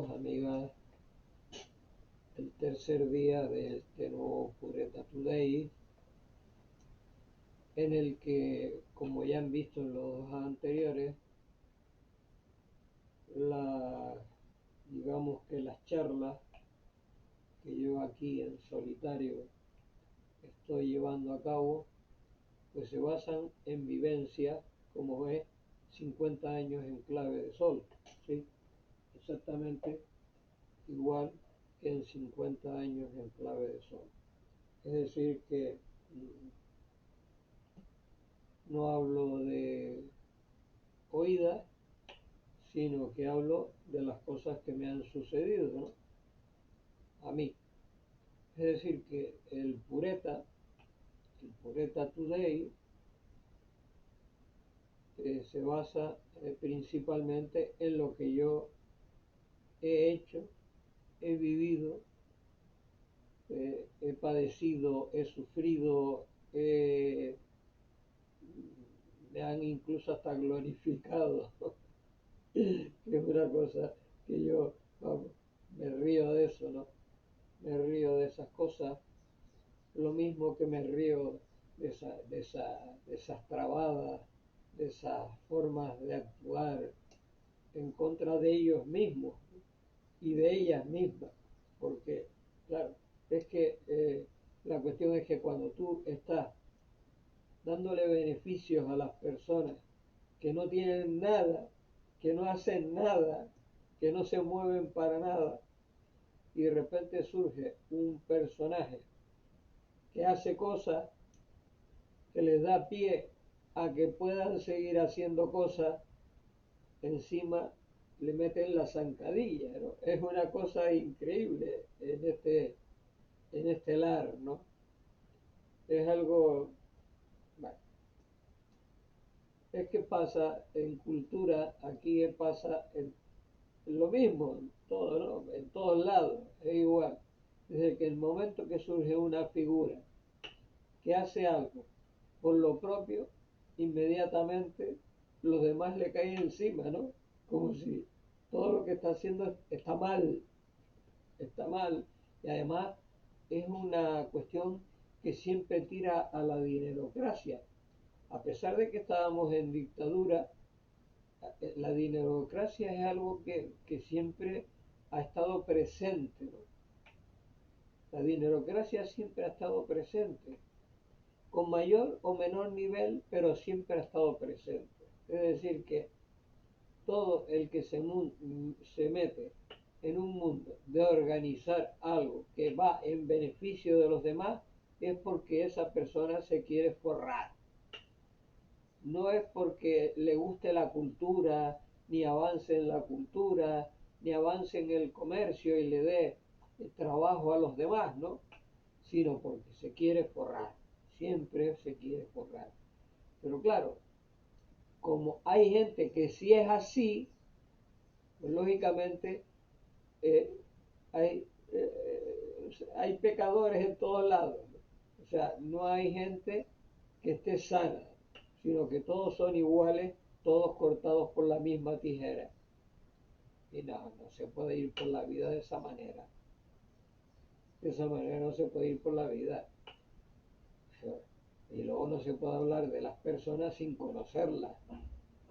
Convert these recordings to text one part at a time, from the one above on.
amigos, amigas, el tercer día de este nuevo Pureta Today, en el que, como ya han visto en los dos anteriores, digamos que las charlas que yo aquí en solitario estoy llevando a cabo, pues se basan en vivencias, como ves, 50 años en clave de sol, ¿sí? Exactamente igual que en 50 años en clave de sol. Es decir, que no hablo de oídas, sino que hablo de las cosas que me han sucedido, ¿no? A mí. Es decir, que el Pureta Today, se basa principalmente en lo que yo he hecho, he vivido, he padecido, he sufrido, me han incluso hasta glorificado, que es una cosa que yo, vamos, me río de eso, ¿no? Me río de esas cosas, lo mismo que me río de esas trabadas, de esas formas de actuar en contra de ellos mismos y de ellas mismas, porque, claro, es que la cuestión es que cuando tú estás dándole beneficios a las personas que no tienen nada, que no hacen nada, que no se mueven para nada, y de repente surge un personaje que hace cosas que les da pie a que puedan seguir haciendo cosas, encima le meten la zancadilla, ¿no? Es una cosa increíble en este lar, ¿no? Es algo, bueno, es que pasa en cultura, aquí pasa en lo mismo, en todo, ¿no? En todos lados, es igual. Desde que el momento que surge una figura que hace algo por lo propio, inmediatamente los demás le caen encima, ¿no? Como si todo lo que está haciendo está mal, y además es una cuestión que siempre tira a la dinerocracia. A pesar de que estábamos en dictadura, la dinerocracia es algo que siempre ha estado presente, ¿no? La dinerocracia siempre ha estado presente, con mayor o menor nivel, pero siempre ha estado presente. Es decir, que todo el que se mete en un mundo de organizar algo que va en beneficio de los demás, es porque esa persona se quiere forrar. No es porque le guste la cultura, ni avance en la cultura, ni avance en el comercio y le dé trabajo a los demás, ¿no? Sino porque se quiere forrar. Siempre se quiere forrar. Pero claro, como hay gente que sí es así, pues lógicamente eh, hay, hay pecadores en todos lados, ¿no? O sea, no hay gente que esté sana, sino que todos son iguales, todos cortados por la misma tijera. Y no se puede ir por la vida de esa manera. De esa manera no se puede ir por la vida. Y luego no se puede hablar de las personas sin conocerlas,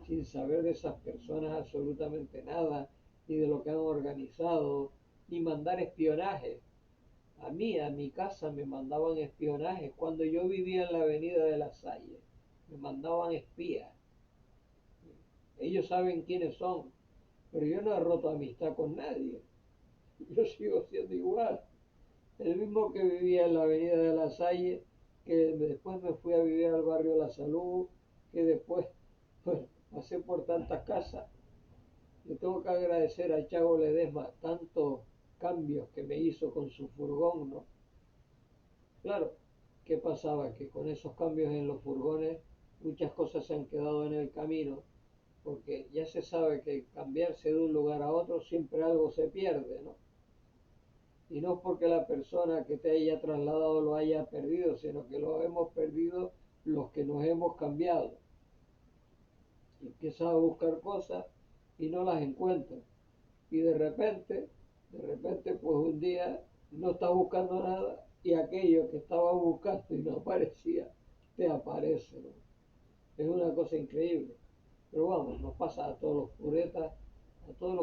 sin saber de esas personas absolutamente nada, ni de lo que han organizado, ni mandar espionaje. A mí, a mi casa me mandaban espionaje. Cuando yo vivía en la avenida de La Salle, me mandaban espías. Ellos saben quiénes son, pero yo no he roto amistad con nadie. Yo sigo siendo igual. El mismo que vivía en la avenida de La Salle, que después me fui a vivir al barrio La Salud, que después, bueno, pasé por tantas casas. Le tengo que agradecer a Chago Ledesma tantos cambios que me hizo con su furgón, ¿no? Claro, ¿qué pasaba? Que con esos cambios en los furgones muchas cosas se han quedado en el camino, porque ya se sabe que cambiarse de un lugar a otro siempre algo se pierde, ¿no? Y no es porque la persona que te haya trasladado lo haya perdido, sino que lo hemos perdido los que nos hemos cambiado. Y empiezas a buscar cosas y no las encuentras. y de repente, pues un día no estás buscando nada y aquello que estabas buscando y no aparecía, te aparece, ¿no? Es una cosa increíble. Pero vamos, nos pasa a todos los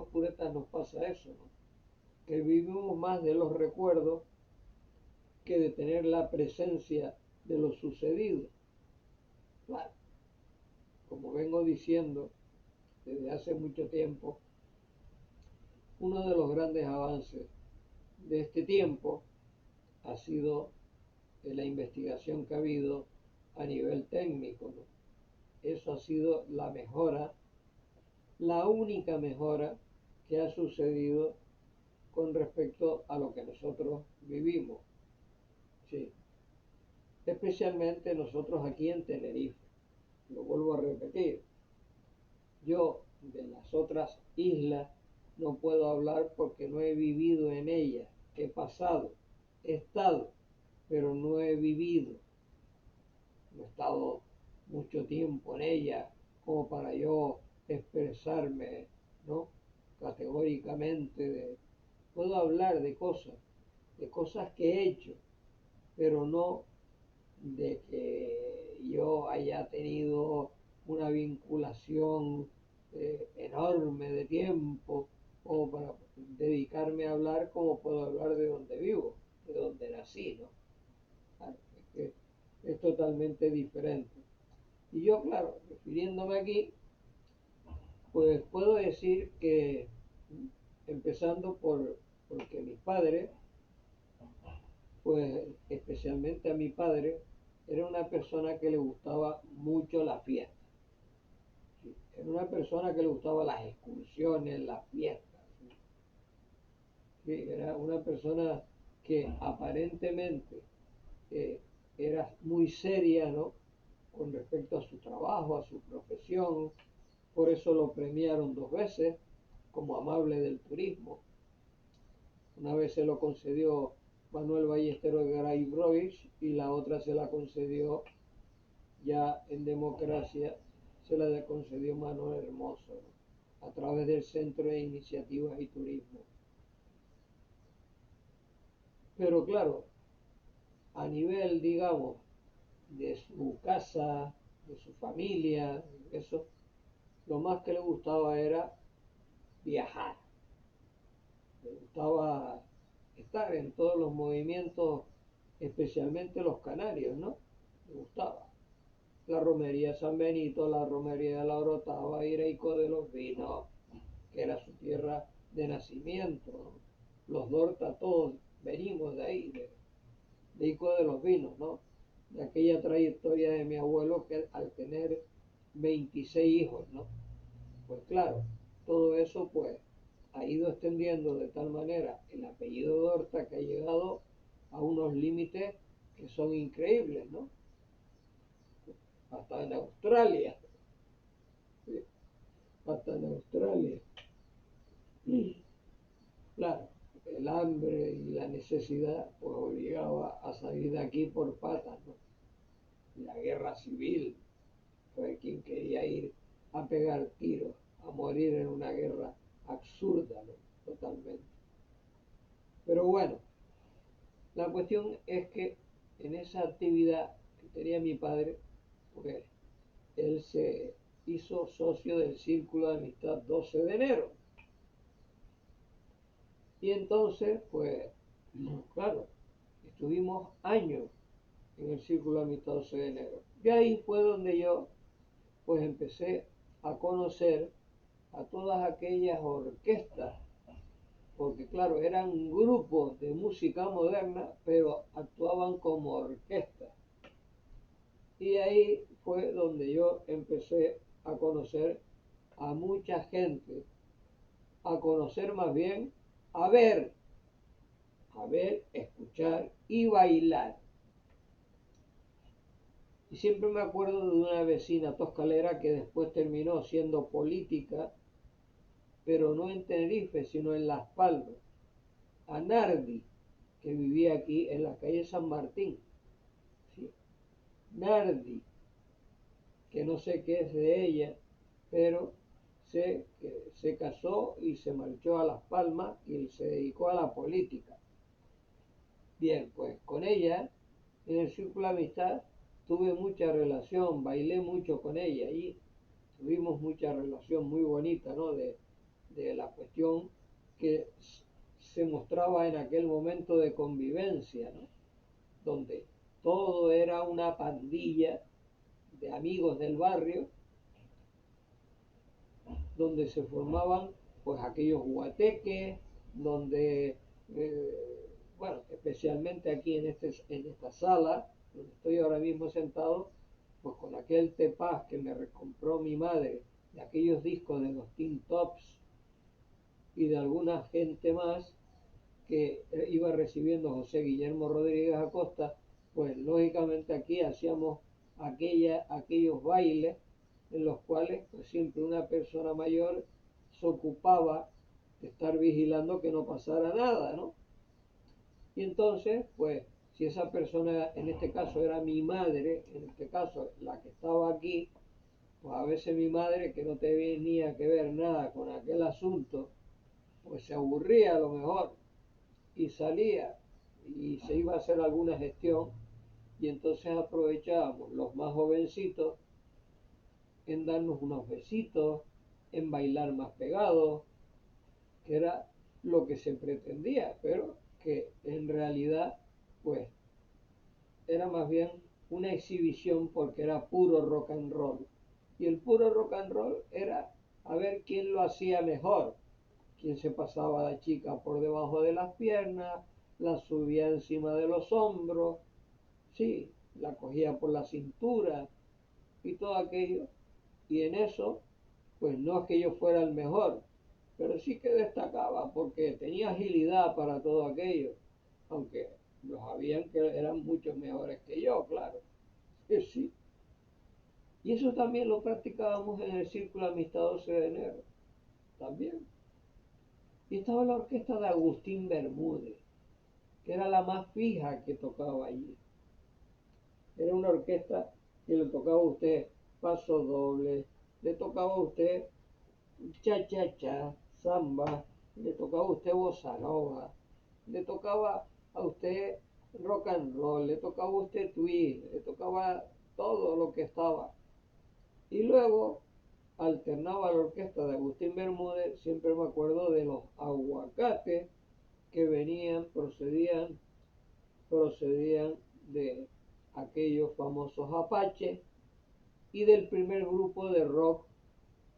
puretas nos pasa eso, ¿no? Que vivimos más de los recuerdos que de tener la presencia de lo sucedido. Claro, como vengo diciendo desde hace mucho tiempo, uno de los grandes avances de este tiempo ha sido la investigación que ha habido a nivel técnico, ¿no? Eso ha sido la mejora, la única mejora que ha sucedido con respecto a lo que nosotros vivimos. Sí, especialmente nosotros aquí en Tenerife. Lo vuelvo a repetir. Yo de las otras islas no puedo hablar porque no he vivido en ellas. He pasado, he estado, pero no he vivido. No he estado mucho tiempo en ellas como para yo expresarme, ¿no? Categóricamente. Puedo hablar de cosas que he hecho, pero no de que yo haya tenido una vinculación enorme de tiempo como para dedicarme a hablar como puedo hablar de donde vivo, de donde nací, ¿no? Claro, es totalmente diferente. Y yo, claro, refiriéndome aquí, pues puedo decir que, empezando porque mis padres, pues especialmente a mi padre, era una persona que le gustaba mucho la fiesta. ¿Sí? Era una persona que le gustaba las excursiones, las fiestas. ¿Sí? Sí, era una persona que aparentemente eh, era muy seria, ¿no? Con respecto a su trabajo, a su profesión. Por eso lo premiaron 2 veces como amable del turismo. Una vez se lo concedió Manuel Ballesteros de Garay y la otra se la concedió ya en democracia, se la concedió Manuel Hermoso, ¿no? A través del Centro de Iniciativas y Turismo. Pero claro, a nivel, digamos, de su casa, de su familia, eso, lo más que le gustaba era viajar. Le gustaba estar en todos los movimientos, especialmente los canarios, ¿no? Le gustaba. La romería de San Benito, la romería de la Orotava, Ireico de los Vinos, que era su tierra de nacimiento, ¿no? Los Dorta, todos venimos de ahí, de Ico de los Vinos, ¿no? De aquella trayectoria de mi abuelo que al tener 26 hijos, ¿no? Pues claro, todo eso pues ha ido extendiendo de tal manera el apellido Dorta que ha llegado a unos límites que son increíbles, ¿no? Hasta en Australia, ¿sí? Hasta en Australia. Claro, el hambre y la necesidad pues obligaba a salir de aquí por patas, ¿no? La guerra civil fue quien quería ir a pegar tiros, a morir en una guerra absurda, ¿no? Totalmente. Pero bueno, la cuestión es que en esa actividad que tenía mi padre, pues él se hizo socio del Círculo de Amistad 12 de enero. Y entonces, pues, claro, estuvimos años en el Círculo de Amistad 12 de enero. Y ahí fue donde yo, pues, empecé a conocer a todas aquellas orquestas, porque claro, eran grupos de música moderna, pero actuaban como orquestas. Y ahí fue donde yo empecé a conocer a mucha gente, a conocer más bien, a ver, escuchar y bailar. Y siempre me acuerdo de una vecina toscalera que después terminó siendo política, pero no en Tenerife, sino en Las Palmas, a Nardi, que vivía aquí en la calle San Martín. ¿Sí? Nardi, que no sé qué es de ella, pero se casó y se marchó a Las Palmas y se dedicó a la política. Bien, pues con ella, en el círculo de amistad, tuve mucha relación, bailé mucho con ella y tuvimos mucha relación muy bonita, ¿no? De la cuestión que se mostraba en aquel momento de convivencia, ¿no? Donde todo era una pandilla de amigos del barrio, donde se formaban pues aquellos guateques, donde, bueno, especialmente aquí en esta sala, donde estoy ahora mismo sentado, pues con aquel tepaz que me recompró mi madre, de aquellos discos de los Teen Tops y de alguna gente más que iba recibiendo José Guillermo Rodríguez Acosta, pues lógicamente aquí hacíamos aquellos bailes en los cuales pues siempre una persona mayor se ocupaba de estar vigilando que no pasara nada, ¿no? Y entonces, pues, si esa persona, en este caso era mi madre, en este caso la que estaba aquí, pues a veces mi madre, que no tenía que ver nada con aquel asunto, pues se aburría a lo mejor y salía y se iba a hacer alguna gestión y entonces aprovechábamos los más jovencitos en darnos unos besitos, en bailar más pegados, que era lo que se pretendía, pero que en realidad pues era más bien una exhibición porque era puro rock and roll. Y el puro rock and roll era a ver quién lo hacía mejor, quién se pasaba a la chica por debajo de las piernas, la subía encima de los hombros, sí, la cogía por la cintura y todo aquello. Y en eso, pues no es que yo fuera el mejor, pero sí que destacaba porque tenía agilidad para todo aquello, aunque los habían que eran muchos mejores que yo, claro. Sí, sí. Y eso también lo practicábamos en el Círculo Amistad 12 de enero, también. Y estaba la orquesta de Agustín Bermúdez, que era la más fija que tocaba allí. Era una orquesta que le tocaba a usted paso doble, le tocaba a usted cha-cha-cha, samba, le tocaba a usted bossa nova, le tocaba a usted rock and roll, le tocaba a usted twist, le tocaba todo lo que estaba. Y luego alternaba la orquesta de Agustín Bermúdez, siempre me acuerdo de los aguacates que procedían de aquellos famosos apaches y del primer grupo de rock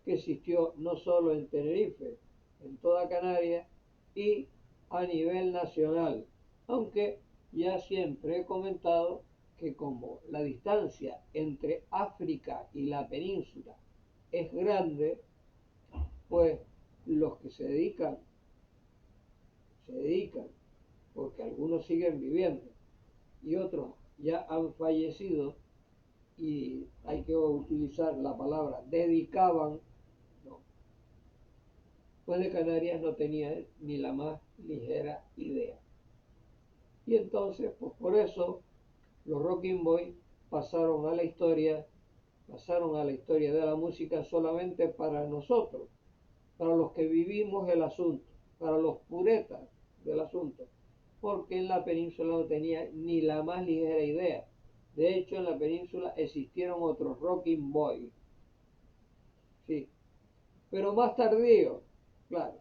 que existió no solo en Tenerife, en toda Canarias y a nivel nacional. Aunque ya siempre he comentado que como la distancia entre África y la península es grande, pues los que se dedican, porque algunos siguen viviendo y otros ya han fallecido, y hay que utilizar la palabra dedicaban, no, pues de Canarias no tenía ni la más ligera idea. Y entonces, pues por eso los Rocking Boys pasaron a la historia de la música solamente para nosotros, para los que vivimos el asunto, para los puretas del asunto, porque en la península no tenía ni la más ligera idea. De hecho, en la península existieron otros Rocking Boys, sí, pero más tardío, claro,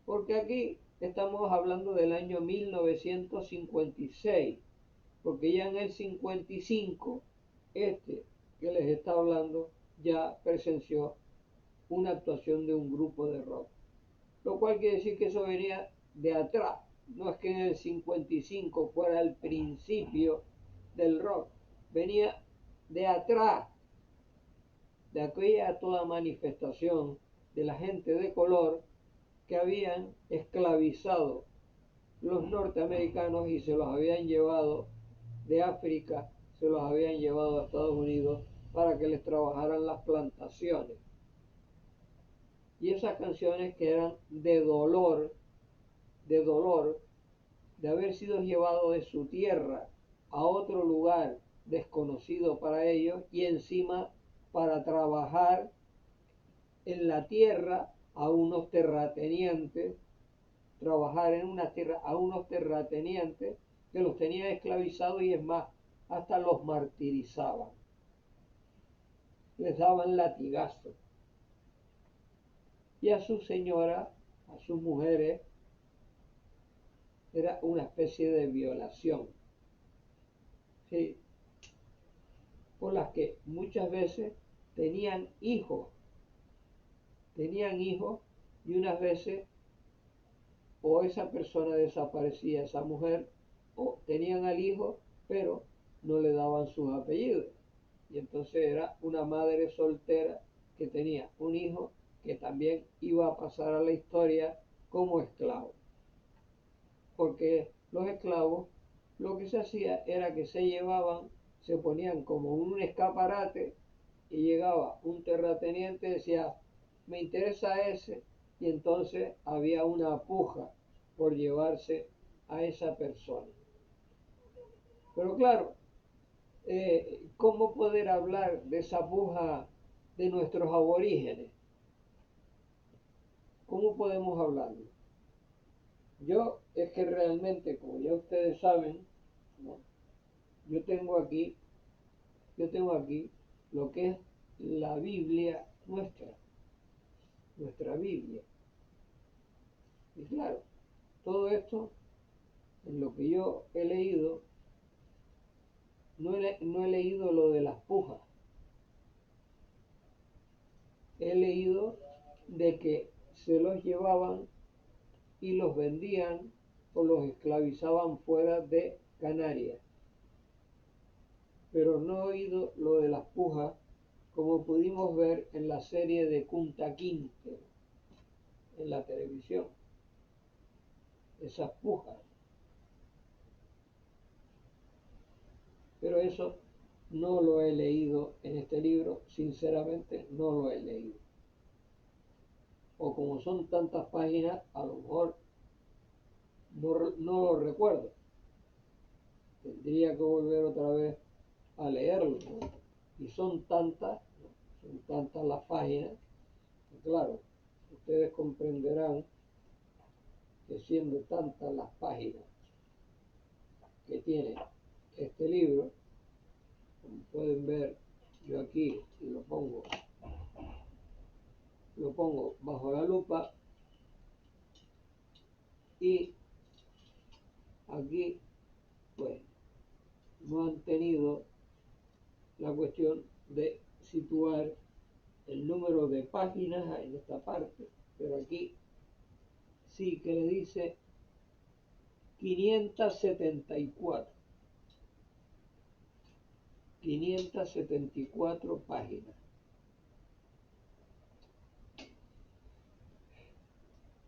porque aquí estamos hablando del año 1956, porque ya en el 55, este que les está hablando ya presenció una actuación de un grupo de rock, lo cual quiere decir que eso venía de atrás, no es que en el 55 fuera el principio del rock, venía de atrás, de aquella toda manifestación de la gente de color que habían esclavizado los norteamericanos y se los habían llevado de África, se los habían llevado a Estados Unidos para que les trabajaran las plantaciones. Y esas canciones que eran de haber sido llevados de su tierra a otro lugar desconocido para ellos y encima para trabajar en la tierra a unos terratenientes, trabajar en una tierra a unos terratenientes que los tenían esclavizados y es más, hasta los martirizaban, les daban latigazos. Y a sus señoras, a sus mujeres, era una especie de violación, ¿sí? Por las que muchas veces tenían hijos, y unas veces o esa persona desaparecía, esa mujer, o tenían al hijo, pero no le daban sus apellidos. Y entonces era una madre soltera que tenía un hijo que también iba a pasar a la historia como esclavo. Porque los esclavos lo que se hacía era que se llevaban, se ponían como un escaparate y llegaba un terrateniente y decía, me interesa ese, y entonces había una puja por llevarse a esa persona. Pero claro, ¿cómo poder hablar de esa puja de nuestros aborígenes? ¿Cómo podemos hablarlo? Yo es que realmente, como ya ustedes saben, ¿no? yo tengo aquí, yo tengo aquí lo que es la Biblia nuestra Biblia. Y claro, todo esto, en lo que yo he leído, no he leído lo de las pujas. He leído de que se los llevaban y los vendían o los esclavizaban fuera de Canarias. Pero no he oído lo de las pujas, como pudimos ver en la serie de Kunta Kinte en la televisión. Esas pujas. Pero eso no lo he leído en este libro, sinceramente no lo he leído. O como son tantas páginas, a lo mejor no lo recuerdo. Tendría que volver otra vez a leerlo, ¿no? Y son tantas, ¿no? Son tantas las páginas, que claro, ustedes comprenderán que siendo tantas las páginas que tiene este libro, como pueden ver, yo aquí lo pongo bajo la lupa y aquí pues no han tenido la cuestión de situar el número de páginas en esta parte, pero aquí sí que le dice 574. 574 páginas.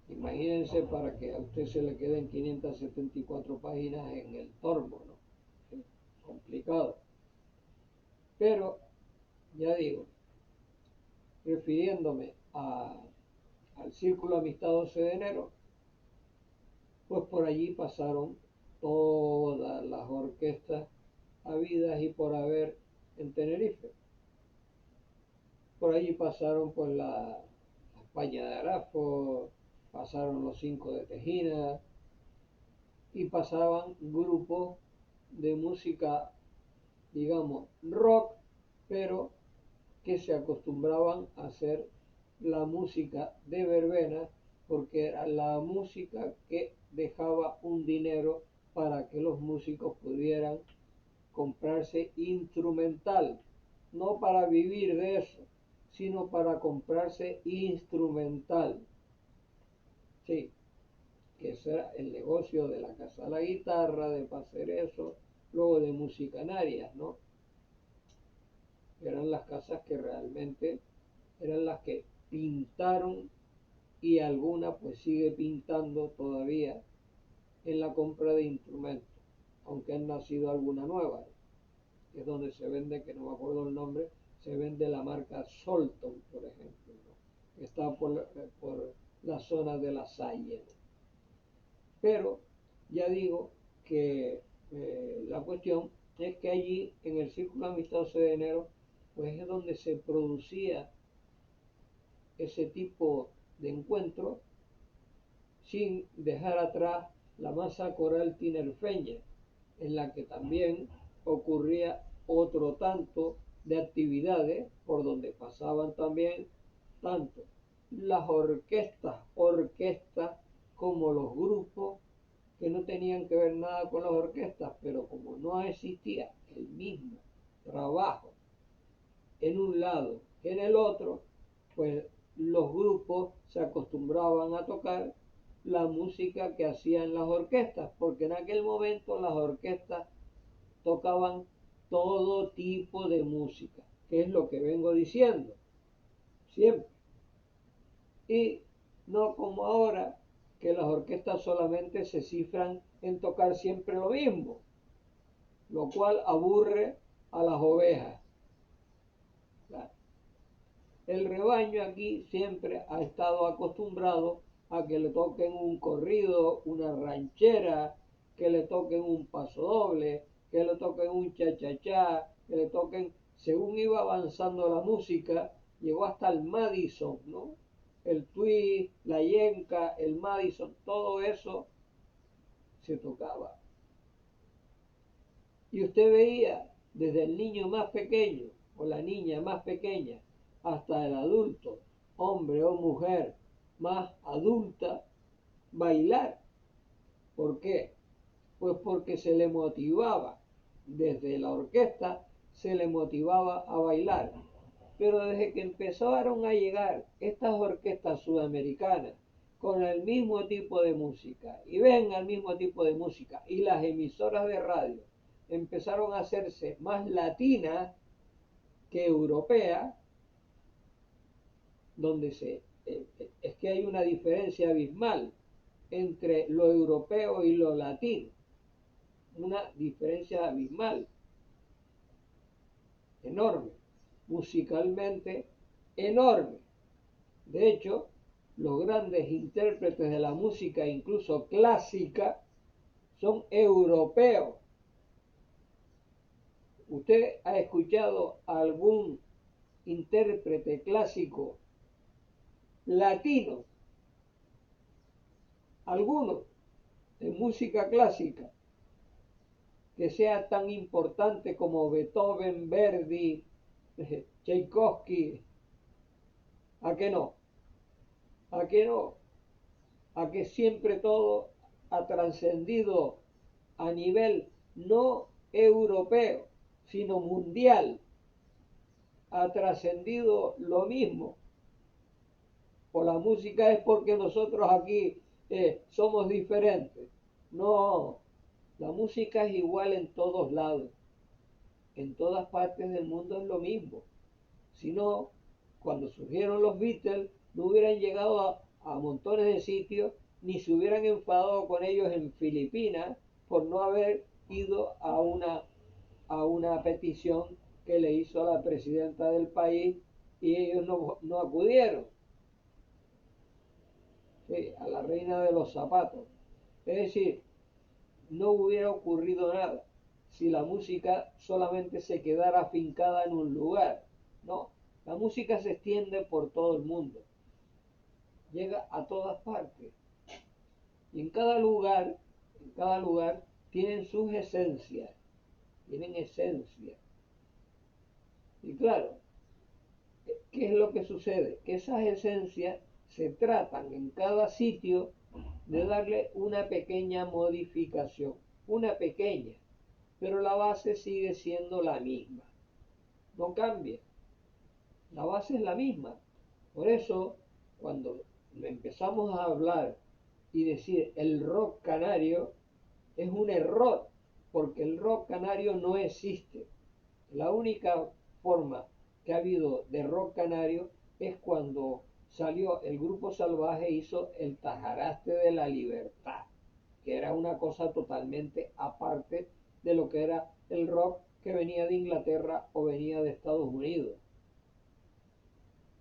Imagínense para que a usted se le queden 574 páginas en el tormo, ¿no? ¿Sí? Complicado. Pero, ya digo, refiriéndome al Círculo Amistad 12 de enero, pues por allí pasaron todas las orquestas habidas y por haber en Tenerife. Por allí pasaron pues la España de Arafo, pasaron los Cinco de Tejina y pasaban grupos de música, digamos, rock, pero que se acostumbraban a hacer la música de verbena porque era la música que dejaba un dinero para que los músicos pudieran comprarse instrumental, no para vivir de eso, sino para comprarse instrumental. Sí, que ese era el negocio de la Casa de la Guitarra, de hacer eso, luego de Musicanarias, ¿no? Eran las casas que realmente eran las que pintaron y alguna pues sigue pintando todavía en la compra de instrumentos, aunque han nacido alguna nueva, que es donde se vende, que no me acuerdo el nombre, se vende la marca Solton, por ejemplo, ¿no? Que está por la zona de La Salle, ¿no? Pero ya digo que la cuestión es que allí en el Círculo Amistoso de Enero pues es donde se producía ese tipo de encuentro sin dejar atrás la masa coral tinerfeña, en la que también ocurría otro tanto de actividades por donde pasaban también tanto las orquestas como los grupos que no tenían que ver nada con las orquestas, pero como no existía el mismo trabajo en un lado que en el otro, pues los grupos se acostumbraban a tocar la música que hacían las orquestas, porque en aquel momento las orquestas tocaban todo tipo de música, que es lo que vengo diciendo siempre. Y no como ahora, que las orquestas solamente se cifran en tocar siempre lo mismo, lo cual aburre a las ovejas. El rebaño aquí siempre ha estado acostumbrado a que le toquen un corrido, una ranchera, que le toquen un pasodoble, que le toquen un cha-cha-cha, que le toquen, según iba avanzando la música, llegó hasta el Madison, ¿no? El twist, la yenca, el Madison, todo eso se tocaba. Y usted veía desde el niño más pequeño o la niña más pequeña hasta el adulto, hombre o mujer más adulta, bailar. ¿Por qué? Pues porque se le motivaba, desde la orquesta se le motivaba a bailar. Pero desde que empezaron a llegar estas orquestas sudamericanas con el mismo tipo de música, y ven al mismo tipo de música, y las emisoras de radio empezaron a hacerse más latinas que europeas, donde es que hay una diferencia abismal entre lo europeo y lo latino, una diferencia abismal, enorme, musicalmente enorme. De hecho, los grandes intérpretes de la música, incluso clásica, son europeos. ¿Usted ha escuchado algún intérprete clásico latino, alguno de música clásica, que sea tan importante como Beethoven, Verdi, Tchaikovsky? ¿A qué no? ¿A qué no? ¿A que siempre todo ha trascendido a nivel no europeo, sino mundial? Ha trascendido lo mismo. O la música es porque nosotros aquí somos diferentes. No, la música es igual en todos lados. En todas partes del mundo es lo mismo. Si no, cuando surgieron los Beatles, no hubieran llegado a montones de sitios, ni se hubieran enfadado con ellos en Filipinas por no haber ido a una petición que le hizo a la presidenta del país y ellos no acudieron, ¿sí? A la reina de los zapatos. Es decir, no hubiera ocurrido nada si la música solamente se quedara afincada en un lugar. No, la música se extiende por todo el mundo, llega a todas partes. Y en cada lugar tienen sus esencias, tienen esencia. Y claro, ¿qué es lo que sucede? Que esas esencias se tratan en cada sitio de darle una pequeña modificación, una pequeña, pero la base sigue siendo la misma, no cambia, la base es la misma. Por eso, cuando empezamos a hablar y decir el rock canario, es un error, porque el rock canario no existe. La única forma que ha habido de rock canario es cuando salió el Grupo Salvaje, hizo el Tajaraste de la Libertad, que era una cosa totalmente aparte de lo que era el rock que venía de Inglaterra o venía de Estados Unidos,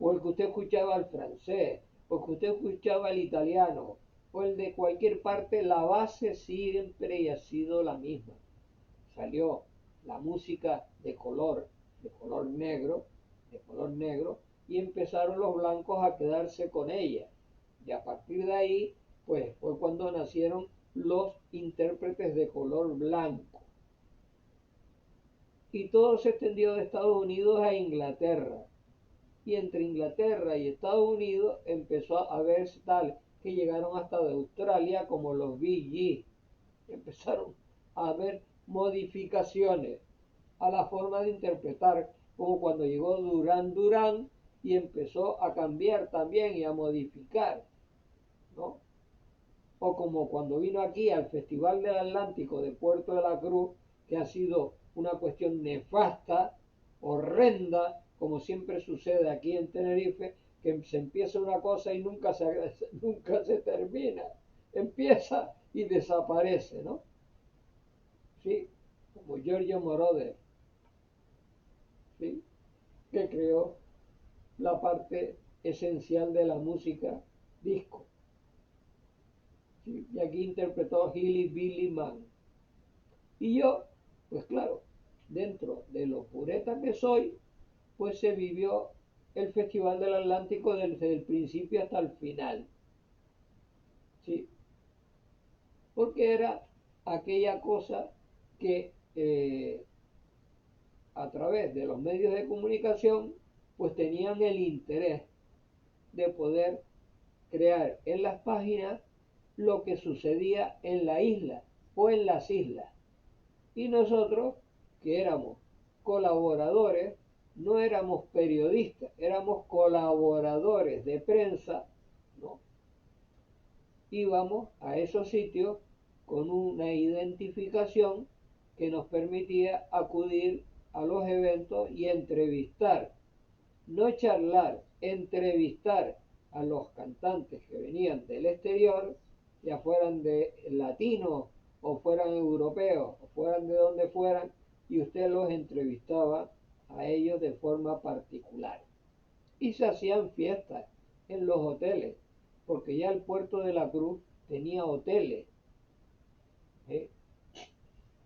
o el que usted escuchaba el francés, o el que usted escuchaba el italiano, o el de cualquier parte. La base siempre y ha sido la misma. Salió la música de color negro, y empezaron los blancos a quedarse con ella. Y a partir de ahí, pues fue cuando nacieron los intérpretes de color blanco. Y todo se extendió de Estados Unidos a Inglaterra. Y entre Inglaterra y Estados Unidos empezó a verse tal que llegaron hasta de Australia como los Bee Gees. Empezaron a haber modificaciones a la forma de interpretar, como cuando llegó Duran Duran y empezó a cambiar también y a modificar, ¿no? O como cuando vino aquí al Festival del Atlántico de Puerto de la Cruz, que ha sido una cuestión nefasta, horrenda, como siempre sucede aquí en Tenerife, que se empieza una cosa y nunca se termina. Empieza y desaparece, ¿no? Sí, como Giorgio Moroder, ¿sí? Que creó la parte esencial de la música disco. ¿Sí? Y aquí interpretó Hilly Billy Man. Y yo, pues claro, dentro de lo pureta que soy, pues se vivió el Festival del Atlántico desde el principio hasta el final. ¿Sí? Porque era aquella cosa que a través de los medios de comunicación, pues tenían el interés de poder crear en las páginas lo que sucedía en la isla o en las islas. Y nosotros, que éramos colaboradores, no éramos periodistas, éramos colaboradores de prensa, ¿no? Íbamos a esos sitios con una identificación que nos permitía acudir a los eventos y entrevistar, no charlar, entrevistar a los cantantes que venían del exterior, ya fueran de latinos o fueran europeos o fueran de donde fueran, y usted los entrevistaba a ellos de forma particular. Y se hacían fiestas en los hoteles, porque ya el puerto de la Cruz tenía hoteles, ¿eh?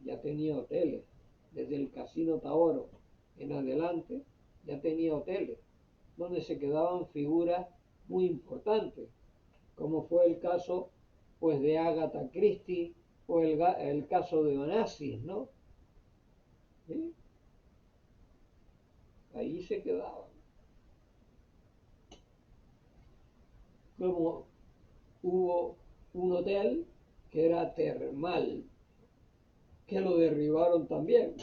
Ya tenía hoteles, desde el Casino Taoro en adelante ya tenía hoteles, donde se quedaban figuras muy importantes, como fue el caso pues de Agatha Christie o el caso de Onassis, ¿no? ¿Sí? Ahí se quedaban. Como hubo un hotel que era termal, que lo derribaron también.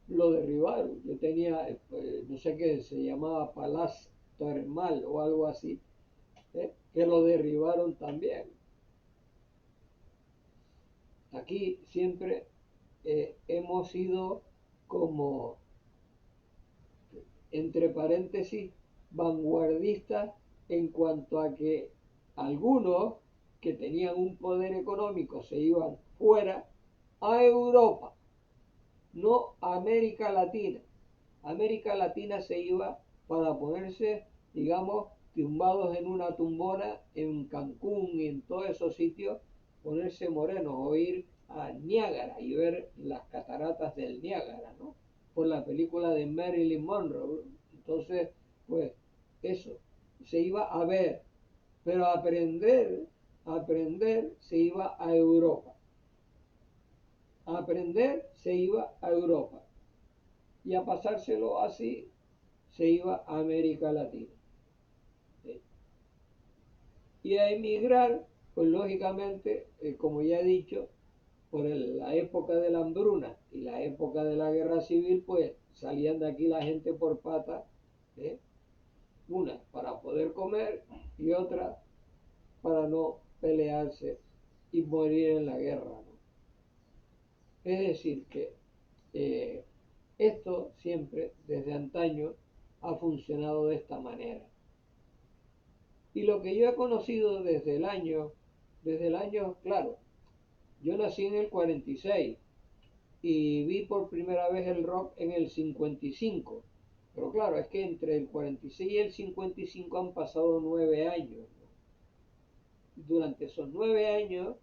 Lo derribaron. Yo tenía, no sé qué, se llamaba Palace Termal o algo así, que lo derribaron también. Aquí siempre hemos sido como, entre paréntesis, vanguardistas en cuanto a que algunos que tenían un poder económico se iban fuera a Europa, no a América Latina. América Latina se iba para ponerse, digamos, tumbados en una tumbona en Cancún y en todos esos sitios, ponerse morenos o ir a Niágara y ver las cataratas del Niágara, ¿no? Por la película de Marilyn Monroe. Entonces, pues eso, se iba a ver, pero aprender se iba a Europa. Aprender se iba a Europa. Y a pasárselo así se iba a América Latina. ¿Sí? Y a emigrar, pues lógicamente, como ya he dicho, por la época de la hambruna y la época de la guerra civil, pues salían de aquí la gente por pata, ¿eh? Una para poder comer y otra para no pelearse y morir en la guerra, ¿no? Es decir, que esto siempre, desde antaño, ha funcionado de esta manera. Y lo que yo he conocido desde el año, claro, yo nací en el 46 y vi por primera vez el rock en el 55. Pero claro, es que entre el 46 y el 55 han pasado 9 años, ¿no? Durante esos 9 años,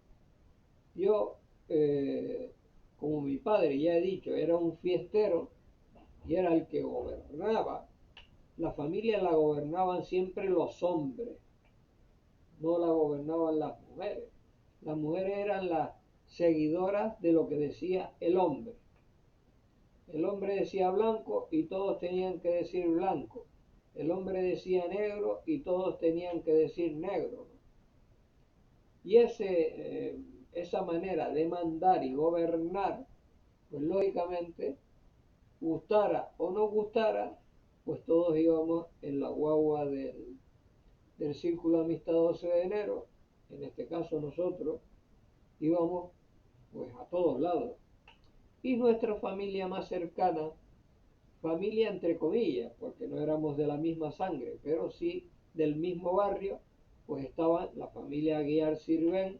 yo, como mi padre ya he dicho, era un fiestero y era el que gobernaba, la familia la gobernaban siempre los hombres, no la gobernaban las mujeres. Las mujeres eran las seguidoras de lo que decía el hombre. El hombre decía blanco y todos tenían que decir blanco. El hombre decía negro y todos tenían que decir negro, ¿no? Y esa manera de mandar y gobernar, pues lógicamente, gustara o no gustara, pues todos íbamos en la guagua del Círculo de Amistad 12 de enero, en este caso nosotros, íbamos pues a todos lados. Y nuestra familia más cercana, familia entre comillas, porque no éramos de la misma sangre, pero sí del mismo barrio, pues estaba la familia Aguiar Sirven,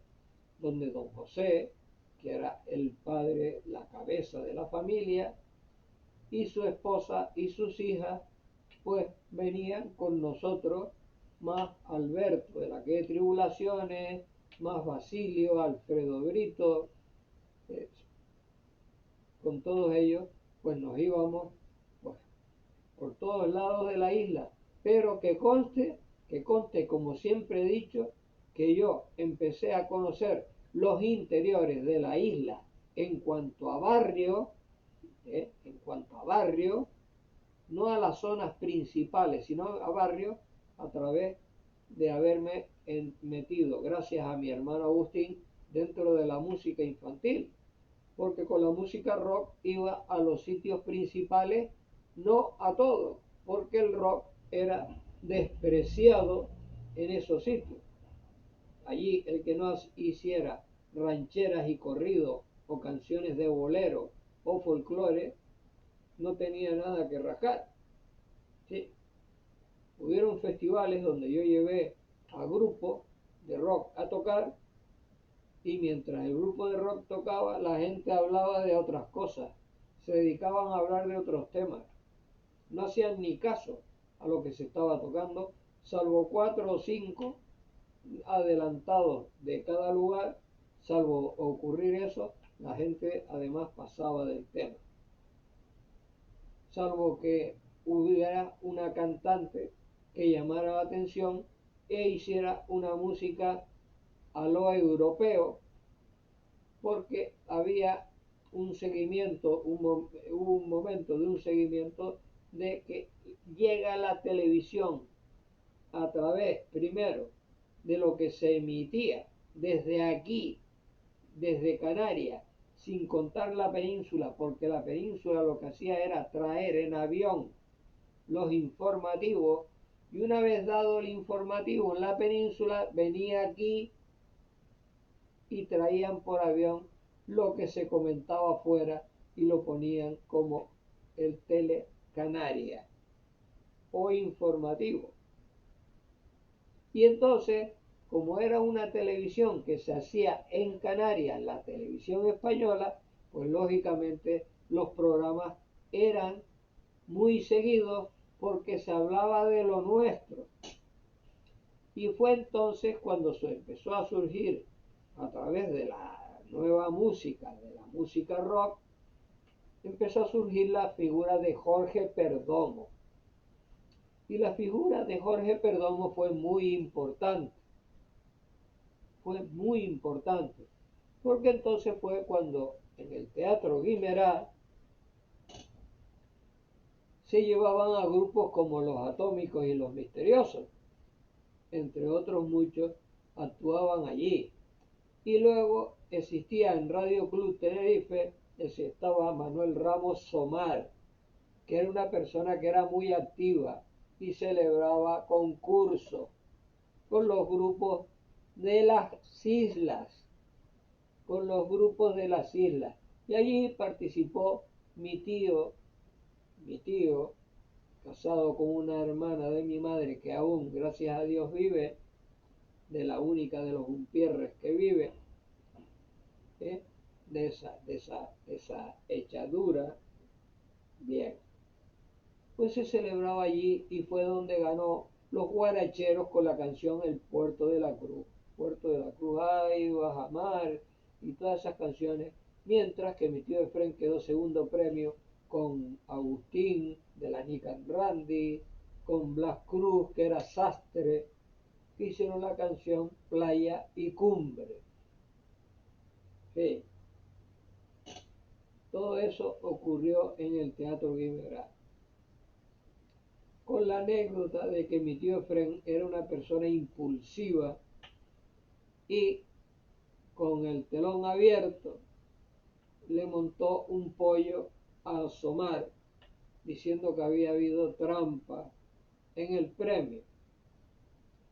donde don José, que era el padre, la cabeza de la familia, y su esposa y sus hijas, pues venían con nosotros, más Alberto de la que de Tribulaciones, más Basilio, Alfredo Brito, eh, con todos ellos, pues nos íbamos pues, por todos lados de la isla, pero que conste, como siempre he dicho, que yo empecé a conocer los interiores de la isla en cuanto a barrio, no a las zonas principales, sino a barrios, a través de haberme metido, gracias a mi hermano Agustín, dentro de la música infantil, porque con la música rock iba a los sitios principales, no a todos, porque el rock era despreciado en esos sitios. Allí el que no hiciera rancheras y corridos o canciones de bolero o folclore no tenía nada que rajar. ¿Sí? Hubieron festivales donde yo llevé a grupos de rock a tocar y mientras el grupo de rock tocaba la gente hablaba de otras cosas, se dedicaban a hablar de otros temas, no hacían ni caso a lo que se estaba tocando, salvo 4 o 5 adelantados de cada lugar. Salvo ocurrir eso, la gente además pasaba del tema, salvo que hubiera una cantante que llamara la atención e hiciera una música a lo europeo, porque había un seguimiento, hubo un momento de un seguimiento de que llega la televisión a través, primero, de lo que se emitía desde aquí, desde Canarias, sin contar la península, porque la península lo que hacía era traer en avión los informativos, y una vez dado el informativo en la península, venía aquí y traían por avión lo que se comentaba afuera y lo ponían como el Telecanaria o informativo. Y entonces, como era una televisión que se hacía en Canarias, la televisión española, pues lógicamente los programas eran muy seguidos porque se hablaba de lo nuestro. Y fue entonces cuando se empezó a surgir a través de la nueva música, de la música rock, empezó a surgir la figura de Jorge Perdomo. Y la figura de Jorge Perdomo fue muy importante, porque entonces fue cuando en el Teatro Guimerá se llevaban a grupos como Los Atómicos y Los Misteriosos, entre otros muchos, actuaban allí. Y luego existía en Radio Club Tenerife, estaba Manuel Ramos Somar, que era una persona que era muy activa y celebraba concursos con los grupos de las islas, Y allí participó mi tío, casado con una hermana de mi madre que aún, gracias a Dios, vive, de la única de los Umpierres que vive, ¿eh? de esa hechadura, bien. Pues se celebraba allí y fue donde ganó los guaracheros con la canción El Puerto de la Cruz. Puerto de la Cruz, ay, Bajamar, y todas esas canciones, mientras que mi tío Efren quedó segundo premio con Agustín de la Nican Randy, con Blas Cruz, que era sastre, que hicieron la canción Playa y Cumbre. Sí. Todo eso ocurrió en el Teatro Guimerá, con la anécdota de que mi tío Efrén era una persona impulsiva y con el telón abierto le montó un pollo a asomar diciendo que había habido trampa en el premio.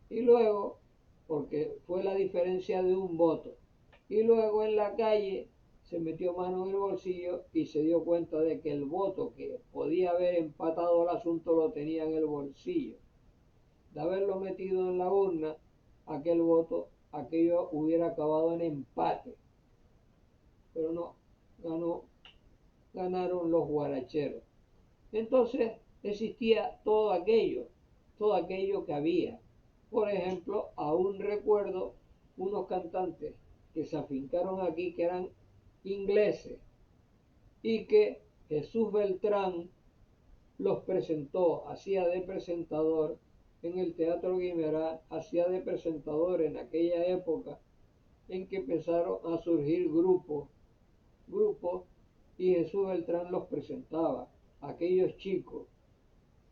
Y luego, porque fue la diferencia de un voto, y luego en la calle se metió mano en el bolsillo y se dio cuenta de que el voto que podía haber empatado el asunto lo tenía en el bolsillo. De haberlo metido en la urna, aquel voto, aquello hubiera acabado en empate. Pero no, ganaron los guaracheros. Entonces existía todo aquello que había. Por ejemplo, aún recuerdo unos cantantes que se afincaron aquí que eran ingleses y que Jesús Beltrán los presentó, hacía de presentador en el Teatro Guimerá, hacía de presentador en aquella época en que empezaron a surgir grupos, y Jesús Beltrán los presentaba, aquellos chicos,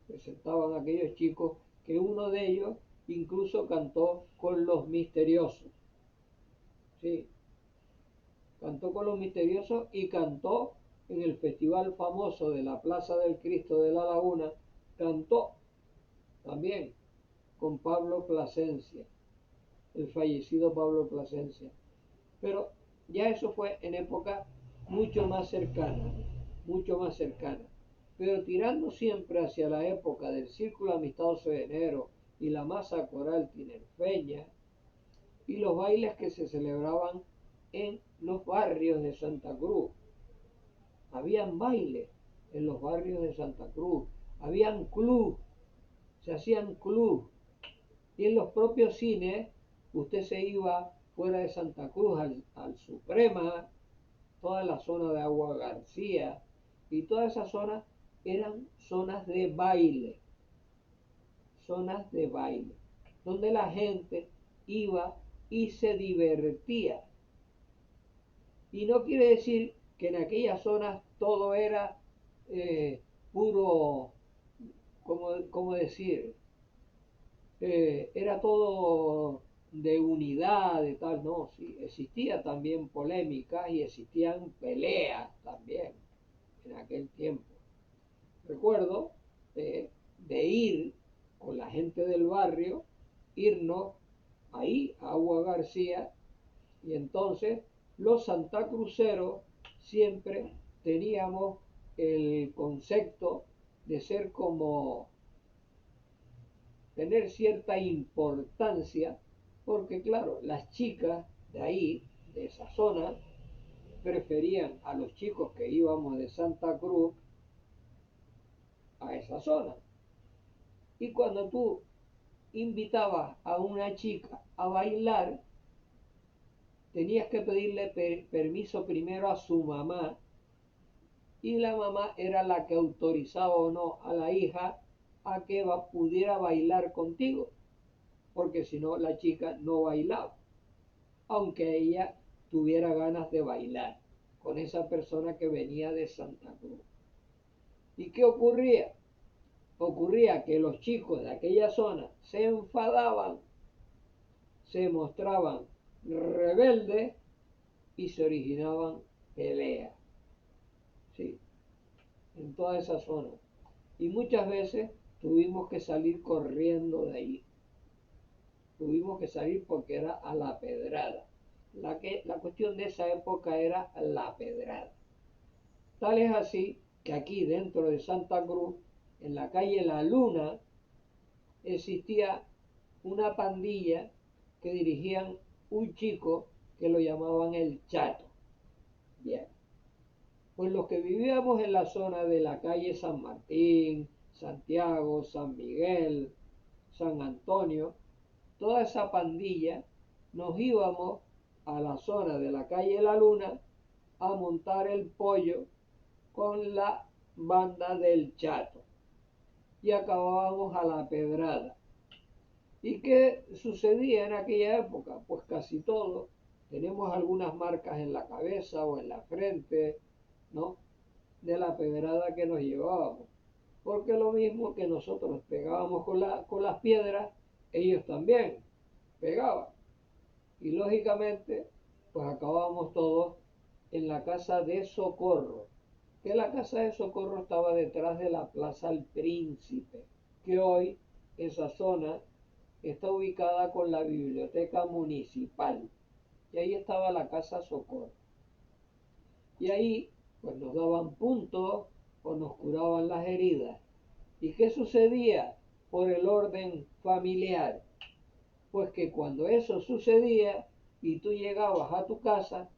presentaban a aquellos chicos, que uno de ellos incluso cantó con Los Misteriosos. Sí, cantó con Los Misteriosos y cantó en el festival famoso de la Plaza del Cristo de la Laguna, cantó también con Pablo Plasencia, el fallecido Pablo Plasencia. Pero ya eso fue en época mucho más cercana, mucho más cercana. Pero tirando siempre hacia la época del Círculo Amistoso de Enero y la masa coral tinerfeña y los bailes que se celebraban en los barrios de Santa Cruz. Habían bailes en los barrios de Santa Cruz, habían club, se hacían club, y en los propios cines usted se iba fuera de Santa Cruz al Suprema, toda la zona de Agua García, y toda esa zona eran zonas de baile, donde la gente iba y se divertía. Y no quiere decir que en aquellas zonas todo era puro, como decir, era todo de unidad, de tal, no, sí, existía también polémica y existían peleas también en aquel tiempo. Recuerdo de ir con la gente del barrio, irnos ahí a Agua García, y entonces los santacruceros siempre teníamos el concepto de ser como tener cierta importancia, porque claro, las chicas de ahí, de esa zona, preferían a los chicos que íbamos de Santa Cruz a esa zona. Y cuando tú invitabas a una chica a bailar, tenías que pedirle permiso primero a su mamá, y la mamá era la que autorizaba o no a la hija a que pudiera bailar contigo, porque si no la chica no bailaba, aunque ella tuviera ganas de bailar con esa persona que venía de Santa Cruz. ¿Y qué ocurría? Ocurría que los chicos de aquella zona se enfadaban, se mostraban rebeldes y se originaban peleas, ¿sí? En toda esa zona. Y muchas veces tuvimos que salir corriendo de ahí. Tuvimos que salir porque era a la pedrada. La cuestión de esa época era la pedrada. Tal es así que aquí dentro de Santa Cruz, en la calle La Luna, existía una pandilla que dirigían un chico que lo llamaban el Chato. Bien. Pues los que vivíamos en la zona de la calle San Martín, Santiago, San Miguel, San Antonio, toda esa pandilla nos íbamos a la zona de la calle La Luna a montar el pollo con la banda del Chato. y acabábamos a la pedrada. ¿Y qué sucedía en aquella época? Pues casi todo. Tenemos algunas marcas en la cabeza o en la frente, ¿no? De la pedrada que nos llevábamos. Porque lo mismo que nosotros pegábamos con las piedras, ellos también pegaban. Y lógicamente, pues acabábamos todos en la casa de Socorro. Que la casa de Socorro estaba detrás de la Plaza El Príncipe, que hoy esa zona está ubicada con la biblioteca municipal. Y ahí estaba la casa Socorro. Y ahí pues nos daban puntos o nos curaban las heridas. ¿Y qué sucedía por el orden familiar? Pues que cuando eso sucedía y tú llegabas a tu casa,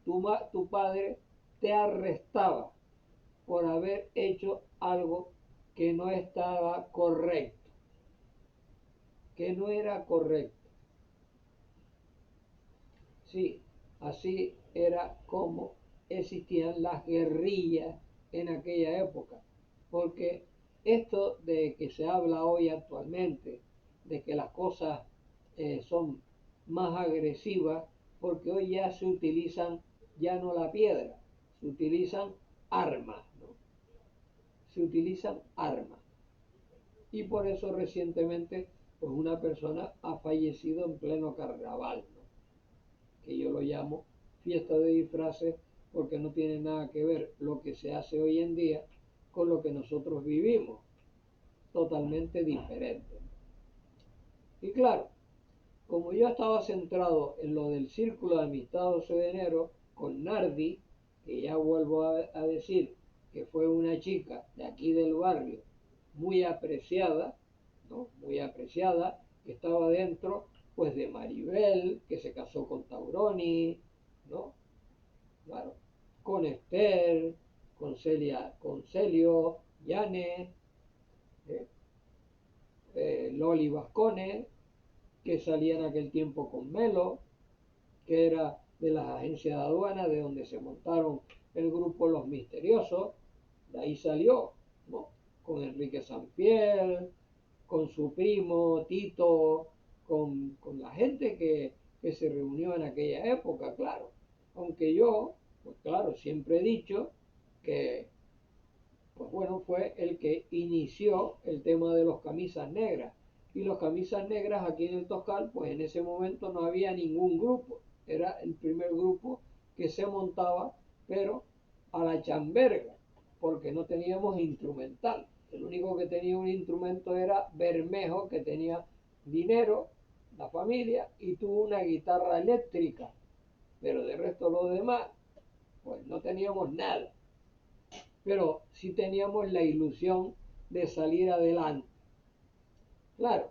tu padre te arrestaba por haber hecho algo que no estaba correcto, que no era correcto. Sí, así era como existían las guerrillas en aquella época. Porque esto de que se habla hoy actualmente, de que las cosas son más agresivas, porque hoy ya se utilizan ya no la piedra, se utilizan armas, ¿no? Se utilizan armas. Y por eso recientemente pues una persona ha fallecido en pleno carnaval, ¿no? Que yo lo llamo fiesta de disfraces porque no tiene nada que ver lo que se hace hoy en día con lo que nosotros vivimos, totalmente diferente. Y claro, como yo estaba centrado en lo del círculo de amistad 12 de enero con Nardi, que ya vuelvo a decir que fue una chica de aquí del barrio muy apreciada, ¿no? Muy apreciada, que estaba dentro pues de Maribel, que se casó con Tauroni, ¿no? Claro, con Esther, con Celia, con Celio, Yane, ¿eh? Loli Vascones, que salía en aquel tiempo con Melo, que era de las agencias de aduana, de donde se montaron el grupo Los Misteriosos, de ahí salió, ¿no? Con Enrique Sanfiel, con su primo Tito, con la gente que se reunió en aquella época, claro. Aunque yo, pues claro, siempre he dicho que, pues bueno, fue el que inició el tema de los camisas negras. Y los camisas negras aquí en el Toscal, pues en ese momento no había ningún grupo. Era el primer grupo que se montaba, pero a la chamberga, porque no teníamos instrumental. El único que tenía un instrumento era Bermejo, que tenía dinero, la familia, y tuvo una guitarra eléctrica. Pero de resto lo demás, pues no teníamos nada. Pero sí teníamos la ilusión de salir adelante. Claro,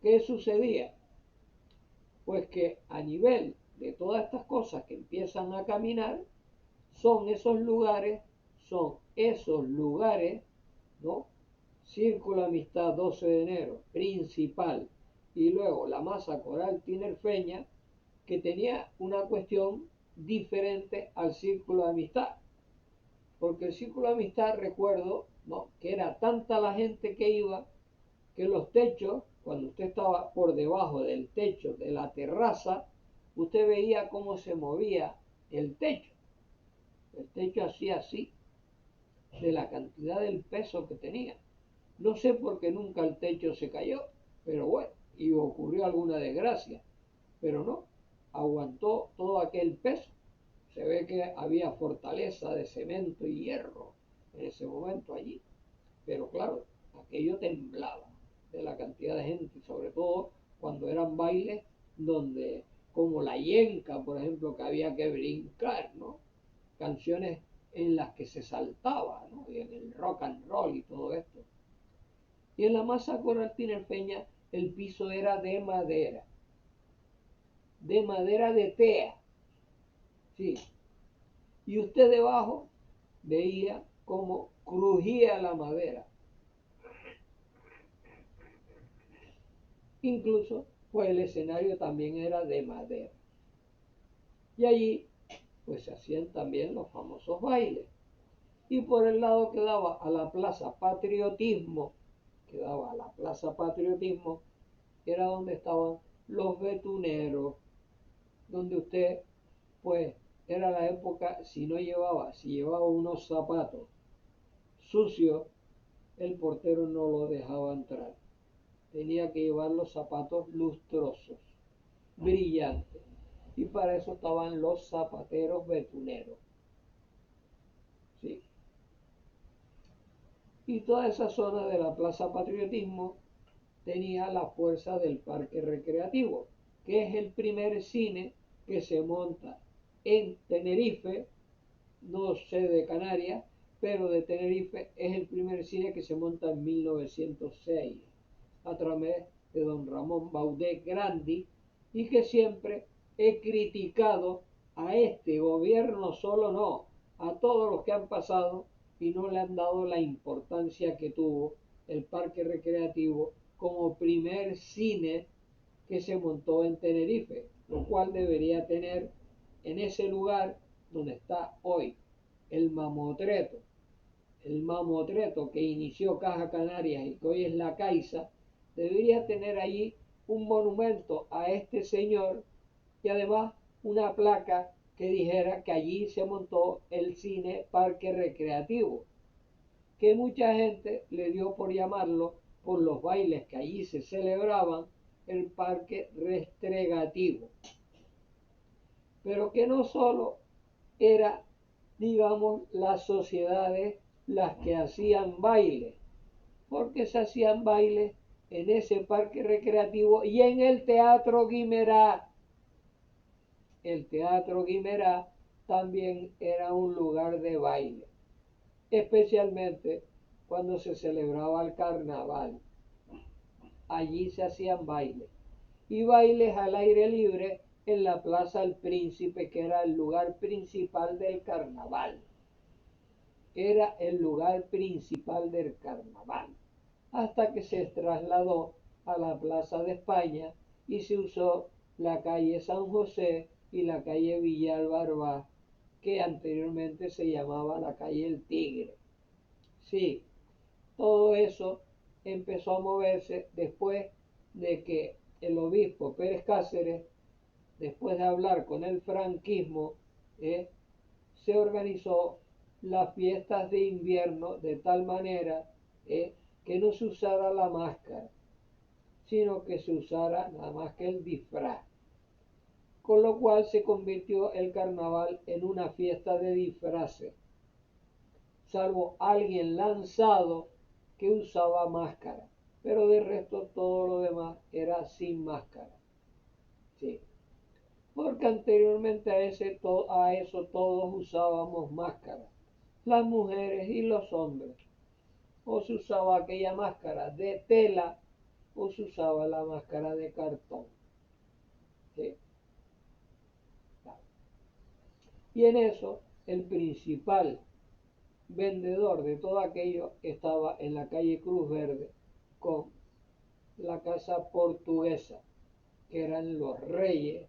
¿qué sucedía? Pues que a nivel de todas estas cosas que empiezan a caminar, son esos lugares, ¿no? Círculo Amistad 12 de enero, principal, y luego la masa coral tinerfeña, que tenía una cuestión diferente al círculo de amistad. Porque el círculo de amistad, recuerdo, ¿no? Que era tanta la gente que iba, que los techos, cuando usted estaba por debajo del techo de la terraza, usted veía cómo se movía el techo. El techo hacía así, de la cantidad del peso que tenía. No sé por qué nunca el techo se cayó, pero bueno, y ocurrió alguna desgracia, pero no, aguantó todo aquel peso. Se ve que había fortaleza de cemento y hierro en ese momento allí, pero claro, aquello temblaba de la cantidad de gente, sobre todo cuando eran bailes donde, como la yenca, por ejemplo, que había que brincar, ¿no? Canciones en las que se saltaba, ¿no? Y en el rock and roll y todo esto. Y en la masa coral tinerfeña el piso era de madera de tea, sí. Y usted debajo veía cómo crujía la madera. Incluso, pues el escenario también era de madera. Y allí, pues se hacían también los famosos bailes. Y por el lado que daba a la Plaza Patriotismo, que daba a la Plaza Patriotismo, era donde estaban los betuneros, donde usted, pues, era la época, si llevaba unos zapatos sucios, el portero no lo dejaba entrar. Tenía que llevar los zapatos lustrosos, brillantes. Y para eso estaban los zapateros betuneros. ¿Sí? Y toda esa zona de la Plaza Patriotismo tenía la fuerza del Parque Recreativo, que es el primer cine que se monta en Tenerife, no sé de Canarias, pero de Tenerife es el primer cine que se monta en 1906, a través de don Ramón Baudet Grandi, y que siempre he criticado a este gobierno solo, no, a todos los que han pasado y no le han dado la importancia que tuvo el Parque Recreativo como primer cine que se montó en Tenerife, lo cual debería tener en ese lugar donde está hoy el mamotreto, que inició Caja Canarias y que hoy es la Caixa, debería tener allí un monumento a este señor y además una placa que dijera que allí se montó el cine Parque Recreativo, que mucha gente le dio por llamarlo, por los bailes que allí se celebraban, el Parque Restregativo. Pero que no solo era, digamos, las sociedades las que hacían bailes, porque se hacían bailes en ese parque recreativo y en el Teatro Guimerá. El Teatro Guimerá también era un lugar de baile, especialmente cuando se celebraba el carnaval. Allí se hacían bailes y bailes al aire libre en la Plaza del Príncipe, que era el lugar principal del carnaval. Era el lugar principal del carnaval, hasta que se trasladó a la Plaza de España y se usó la calle San José y la calle Villalba, que anteriormente se llamaba la calle El Tigre. Sí, todo eso empezó a moverse después de que el obispo Pérez Cáceres, después de hablar con el franquismo, se organizó las fiestas de invierno de tal manera que no se usara la máscara, sino que se usara nada más que el disfraz. Con lo cual se convirtió el carnaval en una fiesta de disfraces, salvo alguien lanzado que usaba máscara, pero de resto todo lo demás era sin máscara. Sí. Porque anteriormente a eso todos usábamos máscara, las mujeres y los hombres. O se usaba aquella máscara de tela o se usaba la máscara de cartón. ¿Sí? Y en eso el principal vendedor de todo aquello estaba en la calle Cruz Verde con la casa portuguesa, que eran los reyes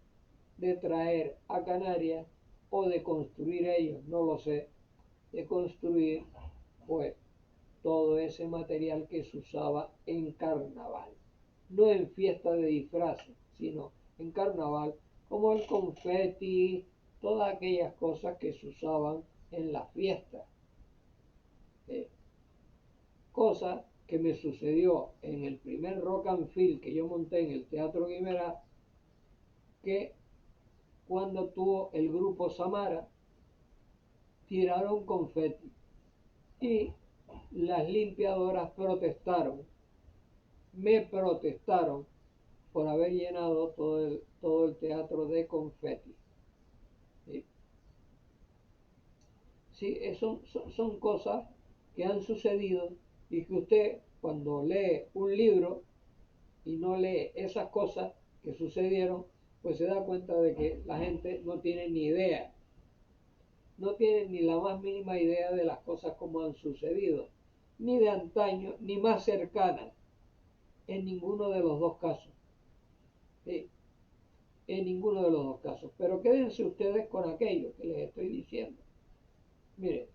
de traer a Canarias o de construir ellos, no lo sé, de construir pues todo ese material que se usaba en carnaval, no en fiesta de disfraces, sino en carnaval, como el confeti, todas aquellas cosas que se usaban en las fiestas. Cosa que me sucedió en el primer Rock and Feel que yo monté en el Teatro Guimerá, que cuando tuvo el grupo Samara, tiraron confeti y las limpiadoras me protestaron por haber llenado todo el teatro de confeti. ¿Sí? Sí, son cosas que han sucedido y que usted cuando lee un libro y no lee esas cosas que sucedieron, pues se da cuenta de que la gente no tiene ni idea, no tiene ni la más mínima idea de las cosas como han sucedido, ni de antaño, ni más cercanas, en ninguno de los dos casos. Sí, en ninguno de los dos casos. Pero quédense ustedes con aquello que les estoy diciendo. Mire,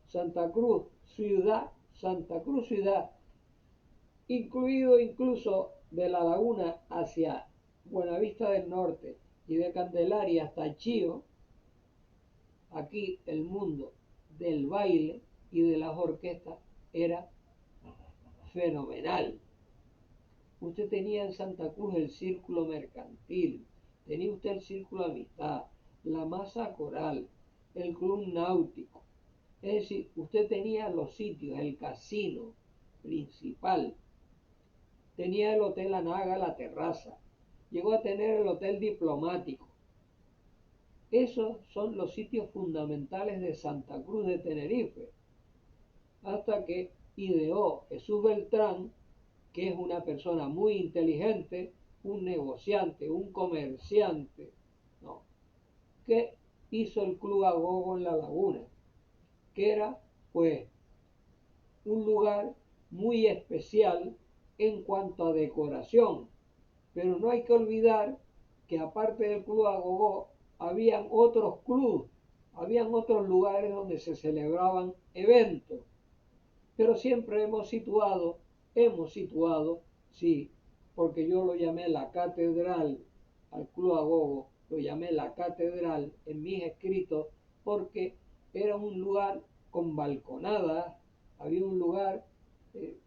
Santa Cruz ciudad, incluido incluso de La Laguna hacia Buenavista del Norte y de Candelaria hasta Chío. Aquí el mundo del baile y de las orquestas era fenomenal. Usted tenía en Santa Cruz el Círculo Mercantil, tenía usted el Círculo Amistad, la Masa Coral, el Club Náutico. Es decir, usted tenía los sitios, el casino principal, tenía el Hotel Anaga, la terraza, llegó a tener el Hotel Diplomático. Esos son los sitios fundamentales de Santa Cruz de Tenerife, hasta que ideó Jesús Beltrán, que es una persona muy inteligente, un negociante, un comerciante, ¿no?, que hizo el Club Agogo en La Laguna, que era pues un lugar muy especial en cuanto a decoración. Pero no hay que olvidar que aparte del Club Agogó, habían otros clubes, habían otros lugares donde se celebraban eventos. Pero siempre hemos situado, sí, porque yo lo llamé la catedral, al Club Agogo, lo llamé la catedral en mis escritos, porque era un lugar con balconadas, había un lugar eh,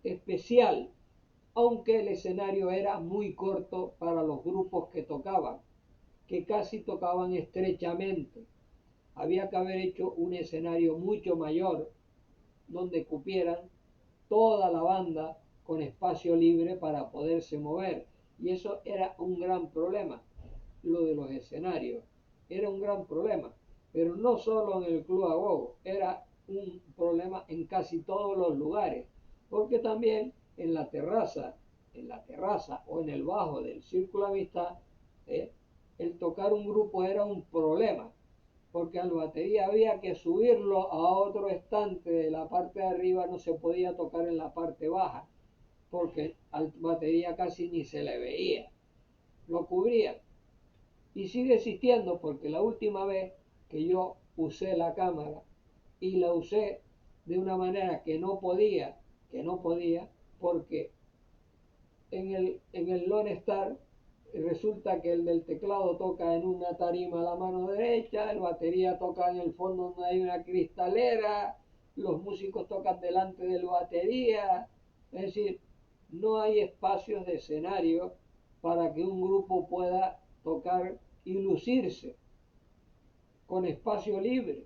especial, aunque el escenario era muy corto para los grupos que tocaban, que casi tocaban estrechamente. Había que haber hecho un escenario mucho mayor donde cupieran toda la banda con espacio libre para poderse mover. Y eso era un gran problema, lo de los escenarios. Era un gran problema, pero no solo en el Club Agogo, era un problema en casi todos los lugares, porque también en la terraza o en el bajo del Círculo Amistad, el tocar un grupo era un problema, porque al batería había que subirlo a otro estante de la parte de arriba, no se podía tocar en la parte baja, porque al batería casi ni se le veía, lo cubrían. Y sigue existiendo porque la última vez que yo usé la cámara y la usé de una manera que no podía, porque en el Lone Star resulta que el del teclado toca en una tarima a la mano derecha, el batería toca en el fondo donde hay una cristalera, los músicos tocan delante del batería, es decir, no hay espacios de escenario para que un grupo pueda tocar y lucirse con espacio libre,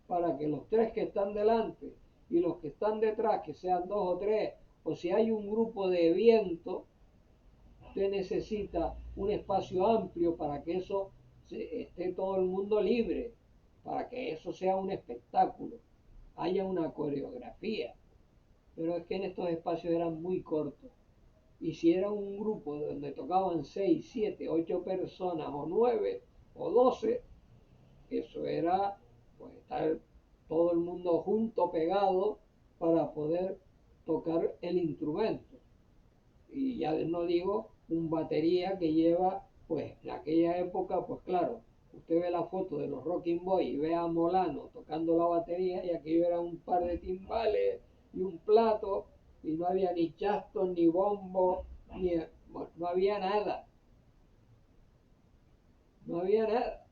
para que los tres que están delante y los que están detrás, que sean dos o tres, o si hay un grupo de viento, usted necesita un espacio amplio para que eso esté todo el mundo libre, para que eso sea un espectáculo, haya una coreografía. Pero es que en estos espacios eran muy cortos. Y si era un grupo donde tocaban 6, 7, 8 personas, o 9, o 12, eso era pues estar todo el mundo junto, pegado, para poder tocar el instrumento. Y ya no digo un batería que lleva, pues en aquella época, pues claro, usted ve la foto de los Rocking Boys y ve a Molano tocando la batería y aquello era un par de timbales y un plato y no había ni chastos, ni bombo, bueno, no había nada, no había nada.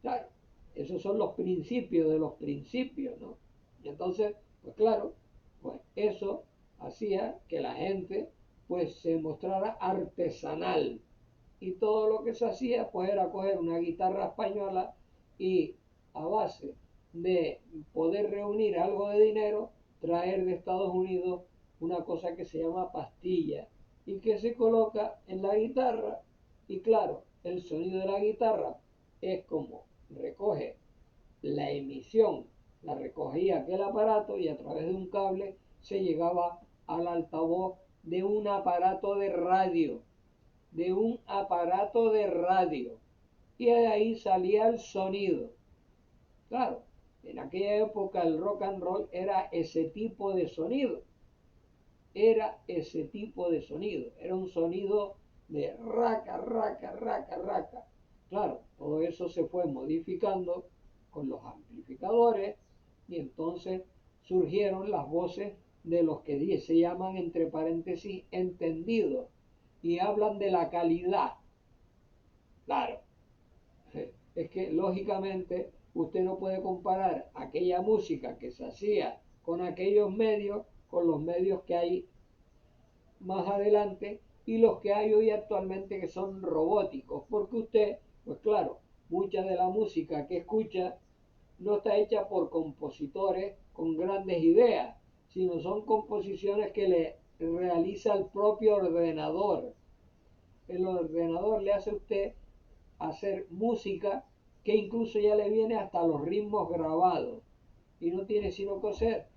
Claro, esos son los principios de los principios, ¿no? Y entonces, pues claro, pues eso hacía que la gente pues se mostrara artesanal. Y todo lo que se hacía pues era coger una guitarra española y a base de poder reunir algo de dinero, traer de Estados Unidos una cosa que se llama pastilla y que se coloca en la guitarra y claro, el sonido de la guitarra es como recoge la emisión, la recogía aquel aparato y a través de un cable se llegaba al altavoz de un aparato de radio, y de ahí salía el sonido. Claro, en aquella época el rock and roll era ese tipo de sonido, era un sonido de raca, raca, raca, raca. Claro, todo eso se fue modificando con los amplificadores y entonces surgieron las voces de los que se llaman entre paréntesis entendidos y hablan de la calidad. Claro, es que lógicamente usted no puede comparar aquella música que se hacía con aquellos medios con los medios que hay más adelante y los que hay hoy actualmente que son robóticos, porque usted, pues claro, mucha de la música que escucha no está hecha por compositores con grandes ideas, sino son composiciones que le realiza el propio ordenador. El ordenador le hace a usted hacer música que incluso ya le viene hasta los ritmos grabados y no tiene sino que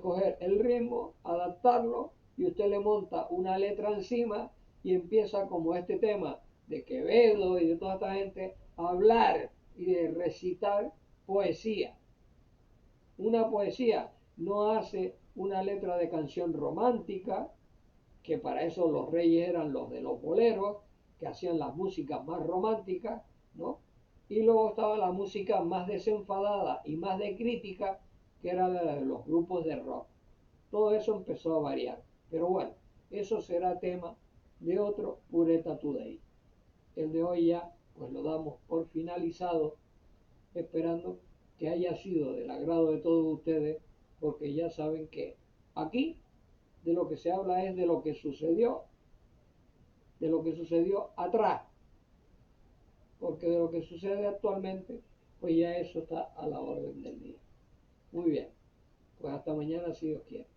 coger el ritmo, adaptarlo y usted le monta una letra encima y empieza como este tema de Quevedo y de toda esta gente a hablar y de recitar poesía. Una poesía no hace una letra de canción romántica, que para eso los reyes eran los de los boleros, que hacían las músicas más románticas, ¿no? Y luego estaba la música más desenfadada y más de crítica, que era la de los grupos de rock. Todo eso empezó a variar. Pero bueno, eso será tema de otro Pureta Today. El de hoy ya pues lo damos por finalizado, esperando que haya sido del agrado de todos ustedes, porque ya saben que aquí de lo que se habla es de lo que sucedió atrás, porque de lo que sucede actualmente, pues ya eso está a la orden del día. Muy bien, pues hasta mañana si Dios quiere.